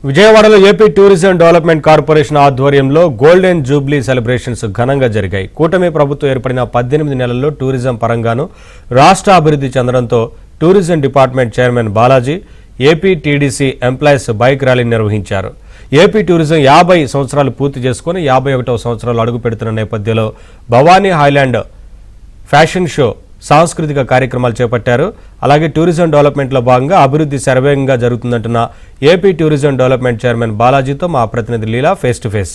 విజయవాడలో AP tourism development corporation ఆధ్వర్యంలో golden Jubilee celebrations ఘనంగా జరిగాయి. కూటమి ప్రభుత్వం ఏర్పడిన 18 నెలల్లో టూరిజం పరంగాను రాష్ట్ర అభివృద్ధి చెందడంతో tourism department chairman Balaji AP TDC employees bike rally నిర్వహించారు. ఏపీ టూరిజం 50 సంవత్సరాలు పూర్తి చేసుకుని 51వ సంవత్సరాలు అడుగు పెడుతున్న నేపథ్యంలో భవానీ హైలాండ్ ఫ్యాషన్ షో సాంస్కృతిక కార్యక్రమాలు చేపట్టారు. అలాగే టూరిజం డెవలప్మెంట్లో భాగంగా అభివృద్ధి శరవేగంగా జరుగుతుందంటున్న ఏపీ టూరిజం డెవలప్మెంట్ చైర్మన్ బాలాజీతో మా ప్రతినిధి లీలా ఫేస్ టు ఫేస్.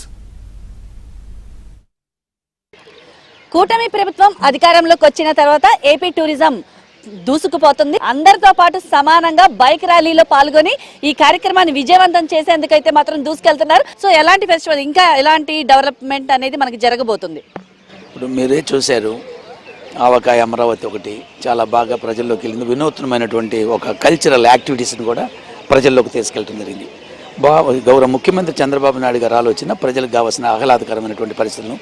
కూటమి ప్రభుత్వం అధికారంలోకి వచ్చిన తర్వాత ఏపీ టూరిజం దూసుకుపోతుంది. అందరితో పాటు సమానంగా బైక్ ర్యాలీలో పాల్గొని ఈ కార్యక్రమాన్ని విజయవంతం చేసేందుకైతే మాత్రం దూసుకెళ్తున్నారు. సో ఎలాంటి ఫెస్టివల్, ఇంకా ఎలాంటి డెవలప్మెంట్ అనేది మనకి జరగబోతుంది? ఇప్పుడు మీరే చూశారు, ఆవకాయ అమరావతి ఒకటి చాలా బాగా ప్రజల్లోకి వెళ్ళింది. వినూత్నమైనటువంటి ఒక కల్చరల్ యాక్టివిటీస్ని కూడా ప్రజల్లోకి తీసుకెళ్ళడం జరిగింది. గౌరవ ముఖ్యమంత్రి చంద్రబాబు నాయుడు గారు ఆలోచన ప్రజలకు కావాల్సిన ఆహ్లాదకరమైనటువంటి పరిస్థితులను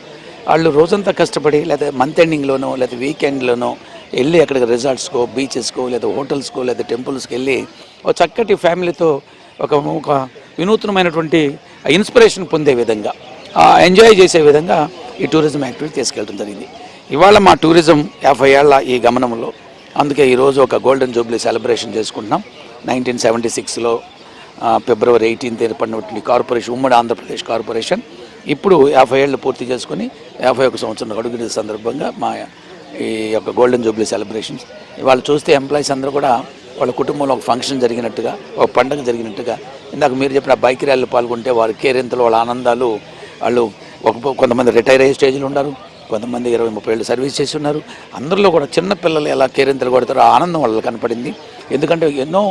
వాళ్ళు రోజంతా కష్టపడి లేదా మంత్ ఎండింగ్లోనో లేదా వీకెండ్లోనో వెళ్ళి అక్కడికి రిసార్ట్స్కో, బీచెస్కో, లేదా హోటల్స్కో, లేదా టెంపుల్స్కి వెళ్ళి ఒక చక్కటి ఫ్యామిలీతో ఒక వినూత్నమైనటువంటి ఇన్స్పిరేషన్ పొందే విధంగా, ఎంజాయ్ చేసే విధంగా ఈ టూరిజం యాక్టివిటీ తీసుకెళ్ళడం జరిగింది. ఇవాళ మా టూరిజం 50 ఏళ్ల ఈ గమనంలో అందుకే ఈరోజు ఒక గోల్డెన్ జూబ్లీ సెలబ్రేషన్ చేసుకుంటున్నాం. 1976లో ఫిబ్రవరి 18 ఏర్పడినటువంటి కార్పొరేషన్, ఉమ్మడి ఆంధ్రప్రదేశ్ కార్పొరేషన్ ఇప్పుడు 50 ఏళ్ళు పూర్తి చేసుకుని 51 సంవత్సరం అడుగునే సందర్భంగా మా ఈ యొక్క గోల్డెన్ జూబ్లీ సెలబ్రేషన్స్ ఇవాళ చూస్తే ఎంప్లాయీస్ అందరూ కూడా వాళ్ళ కుటుంబంలో ఒక ఫంక్షన్ జరిగినట్టుగా, ఒక పండుగ జరిగినట్టుగా, ఇందాక మీరు చెప్పిన బైక్ ర్యాలీలో పాల్గొంటే వారి కేరింతలు, వాళ్ళ ఆనందాలు, వాళ్ళు కొంతమంది రిటైర్ అయ్యే స్టేజ్లో ఉన్నారు, కొంతమంది 20-30 ఏళ్ళు సర్వీస్ చేసి ఉన్నారు. అందరిలో కూడా చిన్న పిల్లలు ఎలా కేరింతలు కొడతారో ఆ ఆనందం వాళ్ళకి కనపడింది. ఎందుకంటే ఎన్నో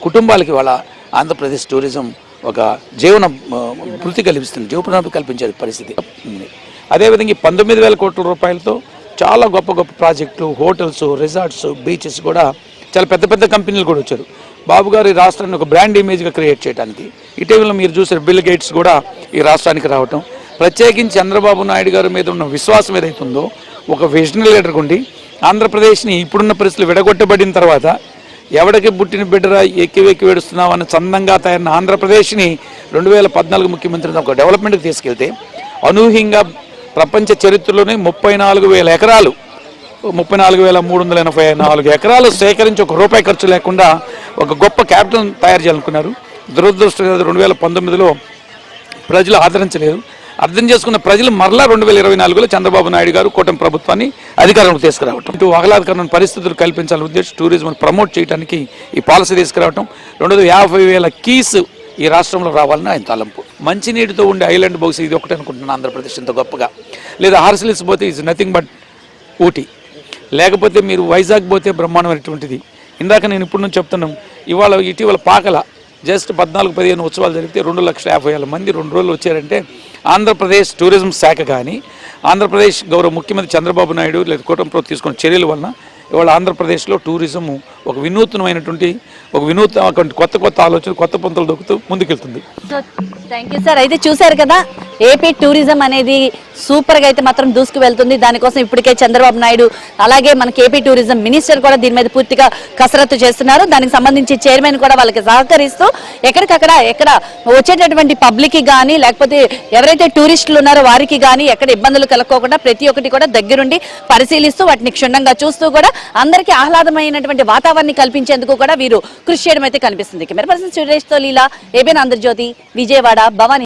కుటుంబాలకి వాళ్ళ ఆంధ్రప్రదేశ్ టూరిజం ఒక జీవన వృత్తి కల్పిస్తుంది, జీవనోపాధి కల్పించే పరిస్థితి ఉంది. అదేవిధంగా 19,000 కోట్ల రూపాయలతో చాలా గొప్ప గొప్ప ప్రాజెక్టులు, హోటల్స్, రిసార్ట్స్, బీచెస్ కూడా చాలా పెద్ద పెద్ద కంపెనీలు కూడా వచ్చారు. బాబు గారు ఈ రాష్ట్రాన్ని ఒక బ్రాండ్ ఇమేజ్గా క్రియేట్ చేయడానికి ఇటీవల మీరు చూసారు బిల్ గేట్స్ కూడా ఈ రాష్ట్రానికి రావటం. ప్రత్యేకించి చంద్రబాబు నాయుడు గారి మీద ఉన్న విశ్వాసం ఏదైతుందో, ఒక విజనరీ లీడర్ ఉండి ఆంధ్రప్రదేశ్ని ఇప్పుడున్న పరిస్థితులు విడగొట్టబడిన తర్వాత ఎవడికి పుట్టిన బిడ్డరా ఎక్కి వేడుస్తున్నావు అన్న చందంగా తయారైన ఆంధ్రప్రదేశ్ని 2014 ముఖ్యమంత్రి ఒక డెవలప్మెంట్కి తీసుకెళ్తే అనూహ్యంగా ప్రపంచ చరిత్రలోనే 34,000 ఎకరాలు, 34,384 ఎకరాలు సేకరించి ఒక రూపాయి ఖర్చు లేకుండా ఒక గొప్ప క్యాపిటల్ తయారు చేయాలనుకున్నారు. దురదృష్టంగా 2019లో ప్రజలు ఆదరించలేదు. అర్థం చేసుకున్న ప్రజలు మరలా 2024లో చంద్రబాబు నాయుడు గారు కూటమి ప్రభుత్వాన్ని అధికారంలోకి తీసుకురావటం, ఇటు ఆహ్లాదకరమైన పరిస్థితులు కల్పించాలని ఉద్దేశించి టూరిజం ప్రమోట్ చేయడానికి ఈ పాలసీ తీసుకురావటం, 250,000 కీస్ ఈ రాష్ట్రంలో రావాలని ఆయన తలంపు. మంచినీటితో ఉండే ఐలాండ్ బహుశా ఇది ఒకటి అనుకుంటున్నాను ఆంధ్రప్రదేశ్ ఇంత గొప్పగా. లేదా హార్సిల్స్ పోతే ఈజ్ నథింగ్ బట్ ఊటీ, లేకపోతే మీరు వైజాగ్ పోతే బ్రహ్మాండమైనటువంటిది. ఇందాక నేను ఇప్పుడు నుంచి చెప్తున్నాను, ఇటీవల పాకల జస్ట్ 14-15 ఉత్సవాలు జరిగితే 2,50,000 మంది 2 రోజులు వచ్చారంటే ఆంధ్రప్రదేశ్ టూరిజం శాఖ కానీ, ఆంధ్రప్రదేశ్ గౌరవ ముఖ్యమంత్రి చంద్రబాబు నాయుడు లేదా కూటమి ప్రభుత్వం తీసుకున్న చర్యల వలన ఇవాళ ఆంధ్రప్రదేశ్లో టూరిజం ఒక వినూత్నమైనటువంటి కొత్త ఆలోచన, కొత్త పంతులు దొక్కుతూ ముందుకెళ్తుంది. Thank you sir. అయితే చూశారు కదా, ఏపీ టూరిజం అనేది సూపర్గా అయితే మాత్రం దూసుకు వెళ్తుంది. దానికోసం ఇప్పటికే చంద్రబాబు నాయుడు అలాగే మనకి ఏపీ టూరిజం మినిస్టర్ కూడా దీని మీద పూర్తిగా కసరత్తు చేస్తున్నారు. దానికి సంబంధించి చైర్మన్ కూడా వాళ్ళకి సహకరిస్తూ ఎక్కడ వచ్చేటటువంటి పబ్లిక్కి కానీ, లేకపోతే ఎవరైతే టూరిస్టులు ఉన్నారో వారికి కానీ ఎక్కడ ఇబ్బందులు కలగకోకుండా ప్రతి ఒక్కటి కూడా దగ్గరుండి పరిశీలిస్తూ వాటిని క్షుణ్ణంగా చూస్తూ కూడా అందరికీ ఆహ్లాదమైనటువంటి వాతావరణాన్ని కల్పించేందుకు కూడా వీరు కృషి చేయడం అయితే కనిపిస్తుంది. కెమెరా పర్సన్ సురేష్తో లీలా, ఏబిఎన్ ఆంధ్రజ్యోతి, విజయవాడ, భవానీ.